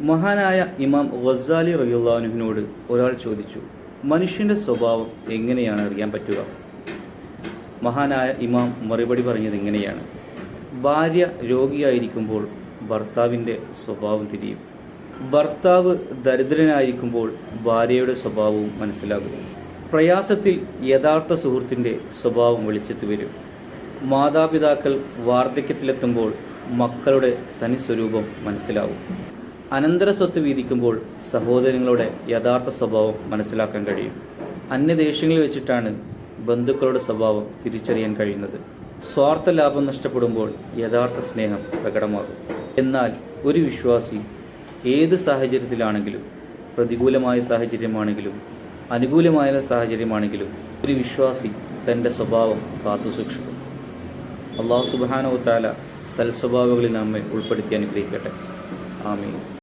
മഹാനായ ഇമാം ഗസ്സാലി റളിയല്ലാഹു അൻഹുവിനോട് ഒരാൾ ചോദിച്ചു, മനുഷ്യൻ്റെ സ്വഭാവം എങ്ങനെയാണ് അറിയാൻ പറ്റുക? മഹാനായ ഇമാം മറുപടി പറഞ്ഞത് എങ്ങനെയാണ്? ഭാര്യ രോഗിയായിരിക്കുമ്പോൾ ഭർത്താവിൻ്റെ സ്വഭാവം തിരിയും. ഭർത്താവ് ദരിദ്രനായിരിക്കുമ്പോൾ ഭാര്യയുടെ സ്വഭാവവും മനസ്സിലാകും. പ്രയാസത്തിൽ യഥാർത്ഥ സുഹൃത്തിൻ്റെ സ്വഭാവം വെളിച്ചത്ത് വരും. മാതാപിതാക്കൾ വാർദ്ധക്യത്തിലെത്തുമ്പോൾ മക്കളുടെ തനി സ്വരൂപം മനസ്സിലാവും. അനന്തര സ്വത്ത് വീതിക്കുമ്പോൾ സഹോദരങ്ങളുടെ യഥാർത്ഥ സ്വഭാവം മനസ്സിലാക്കാൻ കഴിയും. അന്യദേശങ്ങളിൽ വെച്ചിട്ടാണ് ബന്ധുക്കളുടെ സ്വഭാവം തിരിച്ചറിയാൻ കഴിയുന്നത്. സ്വാർത്ഥ ലാഭം നഷ്ടപ്പെടുമ്പോൾ യഥാർത്ഥ സ്നേഹം പ്രകടമാകും. എന്നാൽ ഒരു വിശ്വാസി ഏത് സാഹചര്യത്തിലാണെങ്കിലും, പ്രതികൂലമായ സാഹചര്യമാണെങ്കിലും അനുകൂലമായ സാഹചര്യമാണെങ്കിലും, ഒരു വിശ്വാസി തൻ്റെ സ്വഭാവം കാത്തുസൂക്ഷിക്കും. അല്ലാഹു സുബ്ഹാനഹു വ തആല സൽസ്വഭാവികളിൽ നമ്മെ ഉൾപ്പെടുത്തി അനുഗ്രഹിക്കട്ടെ. ആമീൻ.